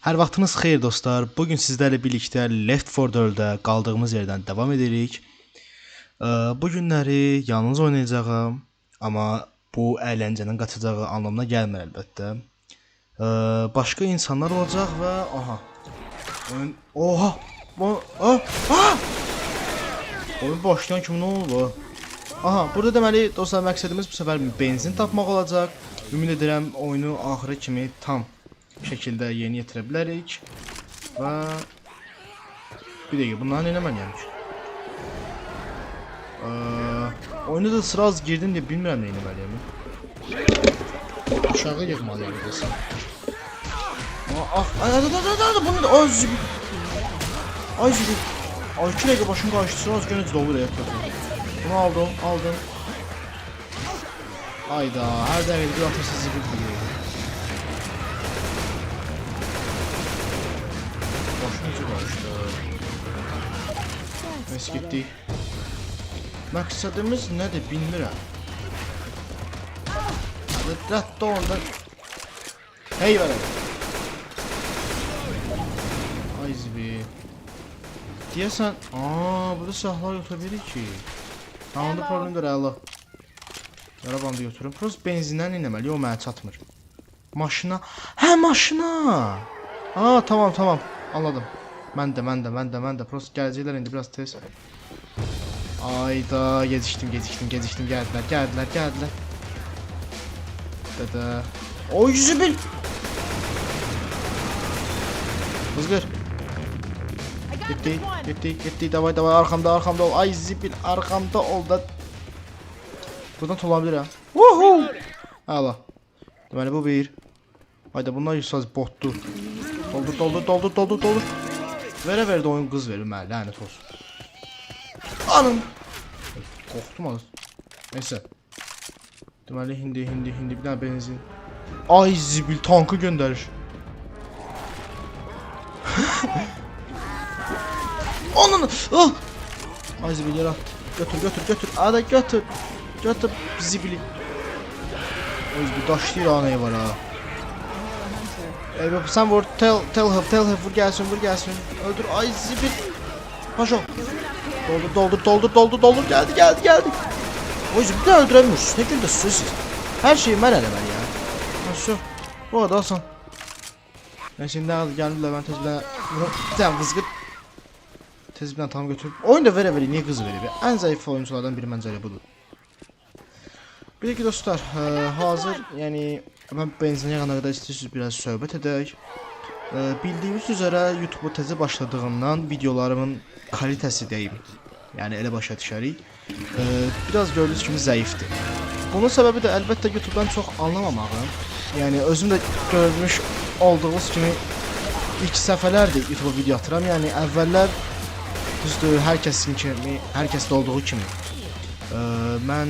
Hər vaxtınız xeyir dostlar. Bugün sizlərlə birlikdə Left 4 Dead'də qaldığımız yerdən davam edirik. Bu günləri yalnız oynayacağam, amma bu əyləncənin qaçacağı anlamına gəlmir əlbəttə. Başqa insanlar olacaq və oyun başlayan kimi nə oldu? Burada deməli dostlar məqsədimiz bu səfər benzin tapmaq olacaq. Ümid edirəm oyunu axıra kimi tam şəkildə yeni yetirə bilərik. Və bir dəqiqə, bunları nə eləməliyəm ki? Oyuna da sıra az girdim deyə bilmirəm nə eləməliyəm. Aşağı yığmalıyam desəm. Bunu da zibil. Ay zibil. Ay 2 dəqiqə başım qarışdı, sıra az gönüc dolur ya. Bunu aldım. Ayda, hər dəqiqə bir atırsız zibil deyir. Biz getdik. Məqsədimiz nədir bilmirəm. Rədd onda. Hey vərəm. Ay zibi. Deyəsən, burada silahlar götürə ki. Onda problem deyil, Allah. Yara bandı götürüm. Prost benzindən inəməli, o mənə çatmır. Maşına. Hə, maşına. Tamam. Anladım. Mən də. Prost gələcəklər indi biraz tez. Ayda, gecikdim. Gəldilər. Dədə. Oy, zibil. Hızgır. Getdik. Davay, arxamda ol. Ay zibil, arxamda ol da. Buradan tulabilirəm. Woohoo! Hala. Deməli bu bir. Ayda bunlar yüzsaz botdur. Doldur. Verə də oyun qız verir mənə, lənət olsun. Anam. Qorxdum az. Neyse. Deməli hindi bir dənə benzin. Ay zibil, tankı göndərir. Ananı. Ay zibil yer at. Götür. Ada götür zibili. Ay zibil daşlayır anaya var ha. Sen vur, tell her, vur gelsin. Öldür, ay zibil. Paşo. Doldur, geldi. O zibil de öldüremiyorsun, ne gündür siz. Her şeyi mən eləməli ya. Nasıl? Bu kadar asan. Ben şimdi geldiler, ben tezbile sen vızgıt. Tezbile tam götürüp. Oyun da vere niye kız veriyor? En zayıf oyunculardan biri bence öyle budur. Bir de ki dostlar, hazır yani ben benzinə yana qədər istəyirsiniz biraz söhbət edək. Bildiyiniz üzərə YouTube təzə başladığından videolarımın kalitəsi deyim. Yəni elə başa düşərik. Biraz gördüyünüz kimi zəifdir. Bunun səbəbi də əlbəttə YouTube'dan çox anlamamağım. Yəni özüm də görmüş olduğunuz kimi ilk səfərlərdir YouTube video atıram. Yəni əvvəllər düzdür hər kəsdə olduğu kimi. Mən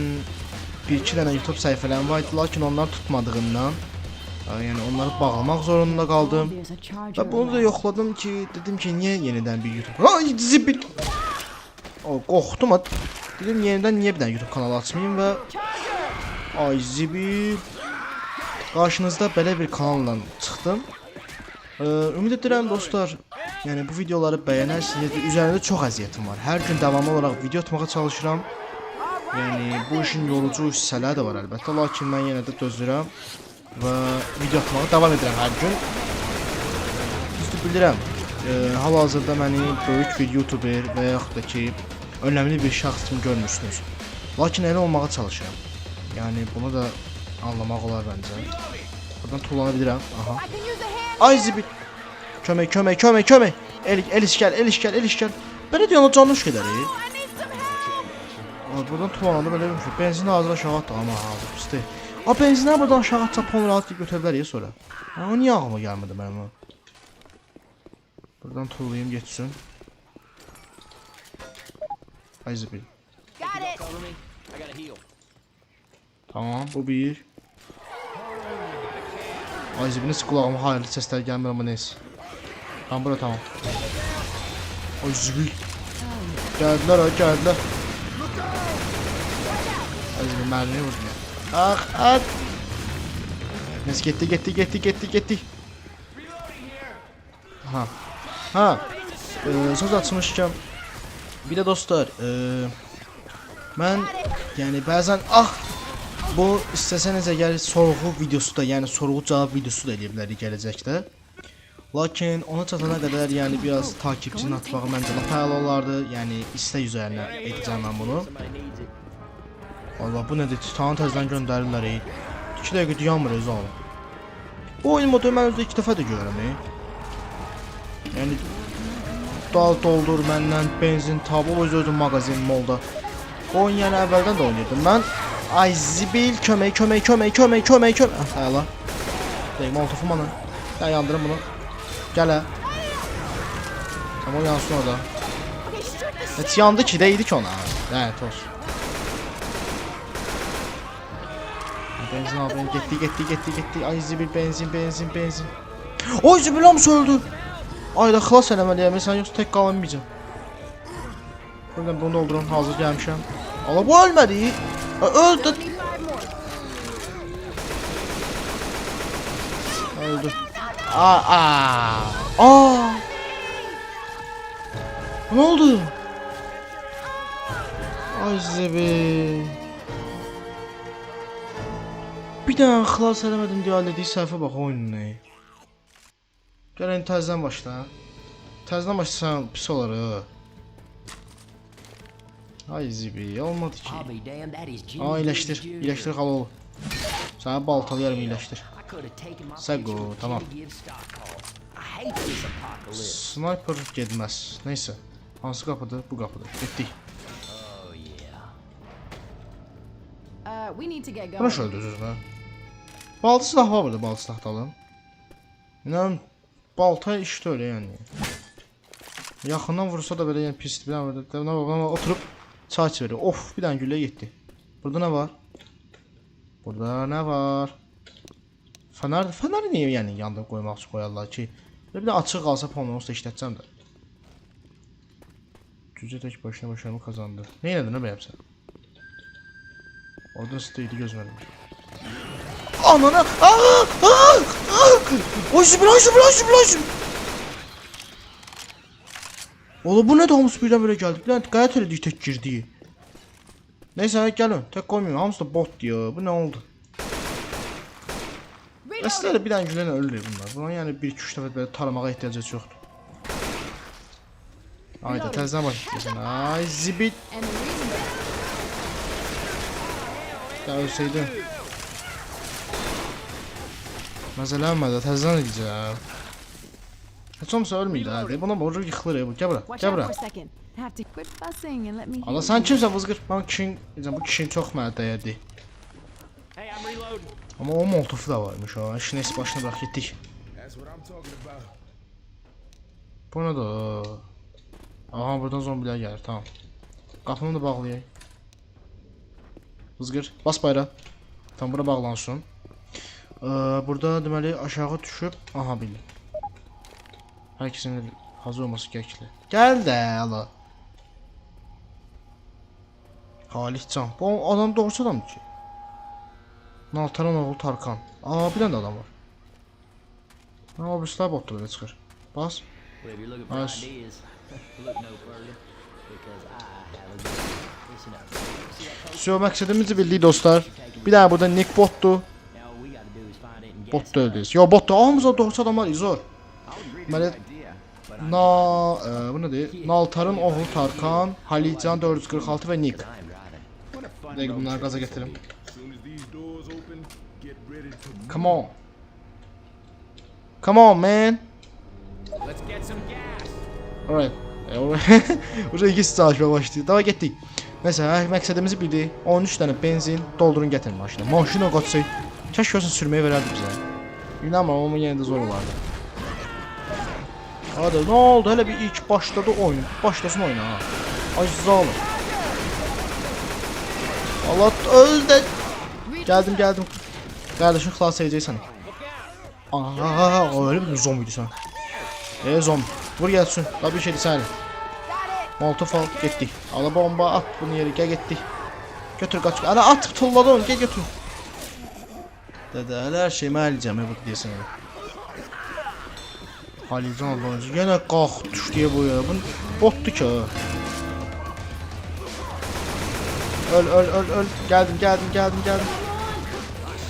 bir-iki dənə YouTube səhifələrim var idi, lakin onlar tutmadığından yəni onları bağlamaq zorunda qaldım və bunu da yoxladım ki, dedim ki, niyə yenidən bir YouTube... Ay, zibil! Qorxdum, dedim, yenidən niyə bir dənə YouTube kanalı açmayayım və... Ay, zibil! Qarşınızda belə bir kanalla çıxdım. Ümid edirəm, dostlar, yəni bu videoları bəyənərsiniz, üzərində çox əziyyətim var. Hər gün davamlı olaraq video atmağa çalışıram. Yəni bu işin yorucu hissələri də var əlbəttə, lakin mən yenə də dözürəm və video atmağa davam edirəm hər gün. Düzdür bilirəm, hal-hazırda məni böyük bir YouTuber və yaxud da ki, önəmli bir şəxs kimi görmürsünüz. Lakin elə olmağa çalışıram. Yəni bunu da anlamaq olar bəncə. Buradan tullana bilirəm. Ay zibil. Kömək. El işgəl. Belə deyən o canlı işgələr. Buradan tuğanada böyle bir şey. Benzini ağzına aşağı attı ama ağzı pisti. Benzinler buradan aşağı atsa pon rahat götürebilir ya sonra. O niye ağlıma gelmedi benim o? Buradan tuğlayayım geçsin. Ay zibil. Tamam bu bir. Ay zibil nasıl kulağıma hayırlı sesler gelmiyor ama neyse. Tamam bura tamam. Ay zibil. Geldiler. Özür mermiyi vurdum ya. Neyse gitti. Ha. Söz açmışken bir de dostlar, ben yani bazen bu isteseniz eğer sorgu videosu da, yani sorgu cevap videosu da edebilir gelecekte. Lakin ona çatana kadar yani biraz takipçinin atmağı bence lafayla olardı. Yani istek üzerine edeceğim ben bunu. Allah bu nedir? Titanı tezden gönderirler. 2 dəqiqə dayanmırız oğlum. Bu oyun modu mən özdə 2 dəfə də görürəm. Yəni doldur məndən benzin tabu özüm mağazin molda. Bu oyun yəni əvvəldən də oynayırdım mən. Ay zibil kömək. Hala. Deyim molotofum ana. Ben yandırım bunu. Gələ. Tamam yansın orada. Heç yandı ki deydik ona. Lanet olsun. Benzin al beni getdi. Ay zibil benzin. Oy zibil hamısı öldü. Ayda xilas eləməliyəm. Sən yoxsa tək qalmayacağam. Buradan bunu doldurun. Hazır gəlmişəm. Allah bu ölmədi. Öldü. Öldü. Ne oldu? Ay zibil. Bir daha xilas eləmədim deyə elədiyi səhvə bax oyunun. Gəlin təzədən başla. Təzədən başlasan pis olar ha. Ay zibi olmadı ki. İyiləşdir xaloğlu. Səni baltalayarım iyiləşdir. Sego tamam. Sniper getməz. Neyse. Hansı qapıdır? Bu qapıdır. Getdik. Buna şöyle düzüzmə. Baltı silah var burada, baltı silah da alın. İnanın balta işte öyle yani. Yaxından vursa da böyle yani pisdir. Bir tane oturup çay veriyor. Of bir tane gülle gitti. Burada ne var? Burada ne var? Feneri niye yani yanında koymak için koyarlar ki? Bir de açık kalsa Pononos'ta işleteceğim de. Cüce tek başına başarımı kazandı. Ne yedin ne beyim sen? Orada steydi gözmedim. Anana! Oy oğlum bu ne de hamısı birden böyle geldi. Bir gayet öyle diye tek girdi. Neyse gelin. Tek koymuyorum. Hamısı da bot diyor. Bu ne oldu? Aslında bir tane gülen ölür bunlar. Buna yani 1-2-3 dəfə böyle taramağa ihtiyacı yoktu. Haydi təzdən başlayacağım. Ay zibit. Ya ölseydin. Məzələnmədə təzdən edəcəm. Heç olmasa ölməydi hadi. Buna vurur yıxılır bu. Gəl bura. Gəl bura. Allah sen kimsən vızqır? Ben kişinin, bu kişinin çox mənə dəyərdi. Ama o molotofu da varmış ha. İşin neyse başına bırak gittik. Bu ne da? Aha buradan zombiler gelir tamam. Qapını da bağlayayım. Vızqır bas bayrağı. Tam bura bağlansın. Burada deməli aşağı düşüb aha bildim. Herkesin hazır olması gerekli. Gel de ala. Halitcan. Bu adam doğrusu adam ki. Naltaran oğlu Tarkan. Aa bir tane adam var. Ama bu silah bottu böyle çıkar. Bas. Bas. Söyle maksadımızı bildik dostlar. Bir daha burada Nick bottu. Bot da öyleyiz. Ya bot da ağımıza doğrusu adam var izor. Böyle bu ne değil? Naltarın oğlu Tarkan, Halitcan 446 ve Nick. Belki bunları gaza getirelim. Come on. Come on man. Alright. Burada ikisi çalışmaya başladı. Daha gittik. Mesela məqsədimizi bildik. 13 tane benzin doldurun getirin maşına. Maşına qaçsaydı. Keşke olsun sürmeyi vererdi bize. İnanmam ama yine de zor vardı. Hadi ne oldu? Hele bir ilk başladı oyun. Başlasın oyuna ha. Ay zalim. Allah öldü. Geldim. Kardeşim xilas edecek seni. Aha öyle bir zombiydi sen. Zombi. Vur gelsin. Daha bir şeydi sen. Molotof al gittik. Ala bomba at bunu yere gel gitti. Götür kaç. Ala at tulladı onu gel götür. Dede her şeyimi halledeceğim bu diyorsun. Halican Allah'ınızı yine qalx düş diye bu ya. Bu botdu ki. Öl. Geldim.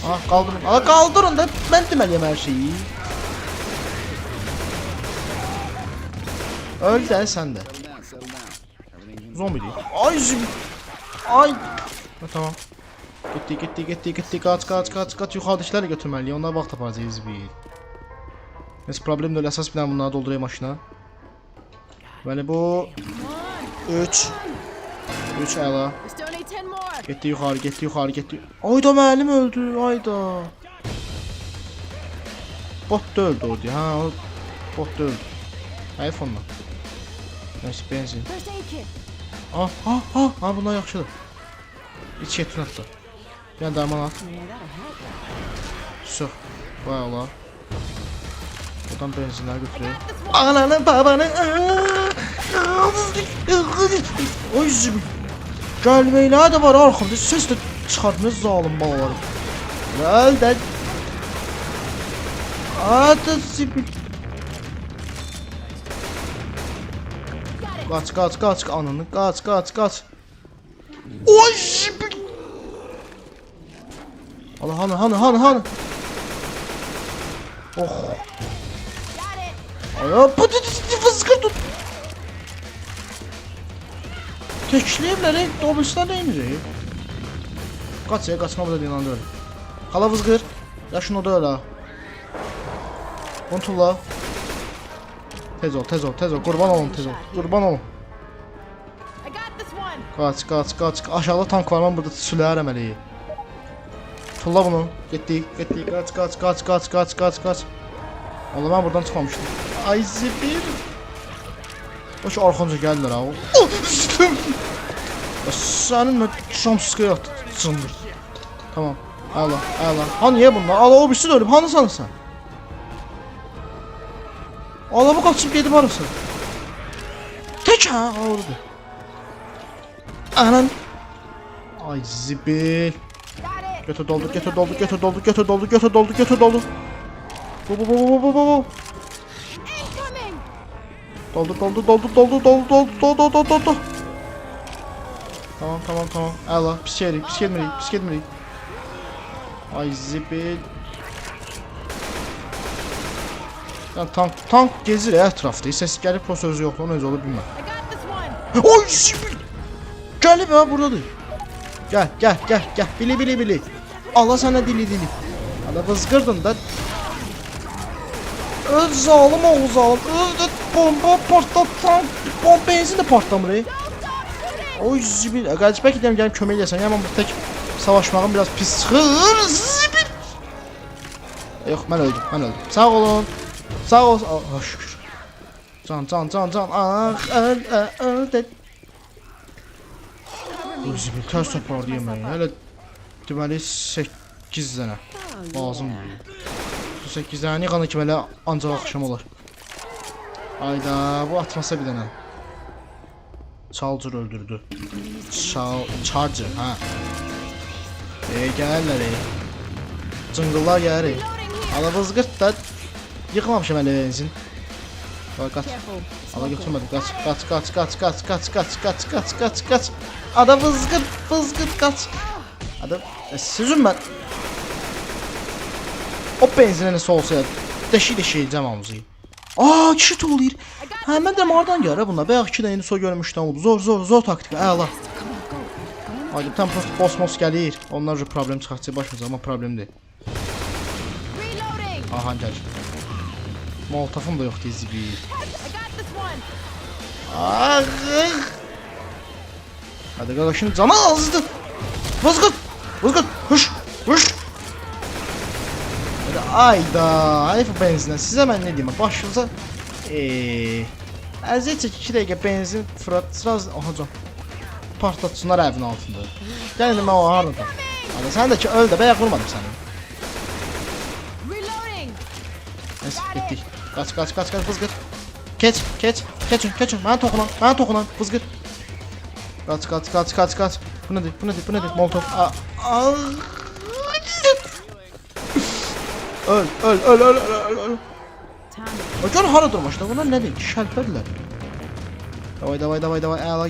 Ah kaldırın. Ala kaldırın da ben demeliyim her şeyi. Öl de sen de. Zombi değil. Ay zümbi. Ay. Ha, tamam. Getdik. Kaç. Yuxarıdakiləri götürməliyik. Onlar vaxt tapacağız bir. Neyse problem değil. Əsas bir bunları doldurayım maşına. Böyle bu 3 əla. Getdi yuxarı. Ayda müəllim öldü. Ayda. Bot da öldü orada. Ha, o bot da öldü. Hayf ondan. Neyse benzin. Ha bunlar yaxşıdır. İç yetin hatta. Bir dərman at. Sıx. Vay Allah. Buradan benzinler götürüyor. Ananın babanın. Oy zibir. Gəlməklər də var arxamda. Ses də çıxartmaz zalim balalarım. Öl də. Adı zibir. Kaç ananı kaç. Oy zibir. Allah hanı. Oh. Ay fıskır tut. Tekleyimler dobuslar neymiş? Kaç ya kaçma burada dinlandı öyle. Hala vızgır. Ya şunu da öyle ha. Unutula. Tez ol. Kurban olun. Kaç. Aşağıda tank var, ben burada sülər əməliyi. Tulla bunu. Getdik. Kaç. Allah ben buradan çıkmamıştım. Ay zibir. Baş arxanca gəlirlər ha. Sənin şamsız yaktı. Sındır. Tamam. Ayla. Ha niye bunlar? Ala o birisi de ölüb. Hanı sanırsan? Ala bu kaçıp gedib arası. Tek ha. Orada. Anan. Ay zibil. Götür doldu. Bu. Doldu. Tamam. Allah pis gelmedik. Ay zibil. Yani tank gezir etrafda. Ses gəlib o sözü yoxdur, onu öz olur bilmem. Oy zibil. Gəlib ha buradadır. Gel. Bili. Allah sana dili. Hadi vızgırdın da. Öl zalim oğul zalim. Öl bomba partlat. Bomba benzin de partlamır. Oy zibil. Qardaş bəlkə deyəm gəlib kömək edəsən. Yəni bu tək savaşmağım biraz pis çıxır. Zibil. Yox, mən öldüm. Sağ olun. Ah şükür. Can. Öl. Oy zibil. Tərs topar deyəm mən. Hələ deməli 8 dənə lazımdır. 8 dənə yığana kimi elə ancaq axşam olar. Ayda bu atmasa bir dənə. Charger öldürdü. Charger ha. Gəlirlər. Cıngıllar gəlir. Ala vızgırt da yıxmamışam hələ benzin. Kaç. Ala götürmədim. Kaç. Ada vızgırt kaç. Ada sözüm ben. O benzine nasıl olsa ya. Deşiyeceğim hamzayı. Aa kişi toluyur. Ha mən də oradan gəlir bunlar. Bayaq 2 dənə so görmüşdüm oldu. Zor taktik. Əla. Haydi tam boss gəlir. Onlar üçün problem çıxartacaq başımıza amma problem deyil. Aha gəl. Molotofum da yoxdur zibi. Ah. Hadi qardaşım canı azdı. Vızgırt. Huş. Ayda, hayf benzinə. Sizə mən nə deyim? Başınıza əziyyət çək 2 dəqiqə benzin fırat. Aha can. Partlatsınlar evin altında. Gəlin mən o harada. Hadi sən də ki öl də bayaq vurmadım səni. Neyse getdik. Kaç vızgır. Keçin. Mənə toxunan vızgır. Kaç. Bu nedir? Molotov. Öl. O gör hara durmuşlar. Bunlar nədir? Şəlpədilər. Davay. Əla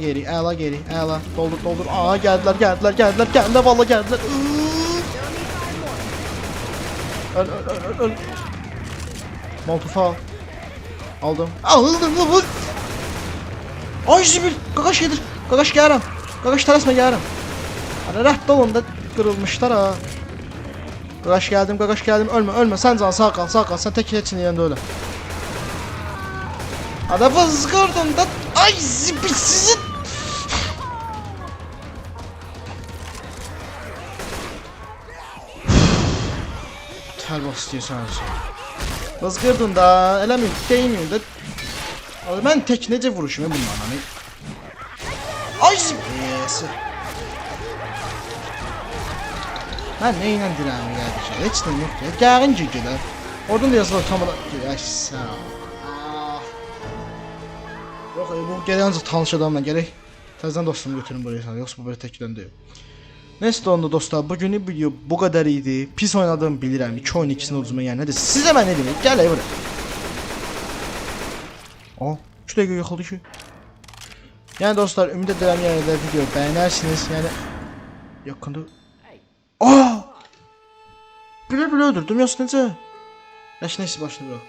geri. Əla. Doldur. Aa, gəldilər. Vallahi gəldilər. Öl. Molotov al. Aldım. Ay zibil. Qaqaş gedir. Qaqaş gəlirəm. Qaqaş tələsmə gəlirəm. Hani rədd olun da qırılmışlar ha. Qaqaş gəldim. Ölmə. Sən can sağ qal. Sən tək heç yerində ölə. Hadi vızqırdım da. Ay zibil sizin. Tər bas istəyirsən. Vızqırdın da. Eləmiyim. Deyiniyim də. Mən tək necə vuruşum bunlarla? Ay zibil. Mən neyle dirəmi gəldi ki? Heç nə yox ya. Gərin gələr. Oradan da yazılar tam olarak. Yaşa. Yox, bu gərək ancaq tanış adamla gərək. Təzədən dostumu götürün buraya. Yoxsa bu belə təkdən deyil. Neyse onda dostlar, bugünün video bu kadar idi. Pis oynadığımı bilirəm. 2 oyun ikisini uzuma yəni nədir? Sizə mən nə deyim? Gəl bura. O, 3 dəqiqə yoxuldu ki. Yəni dostlar, ümid edirəm yəni də video bəyənərsiniz. Yəni yaxında. Aa! Bilə öldürdüm yoxsa necə? Neyse başını bırak.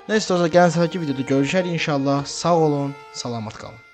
Neyse dostlar, gələn səfərki videoda görüşərik inşallah. Sağ olun, salamat qalın.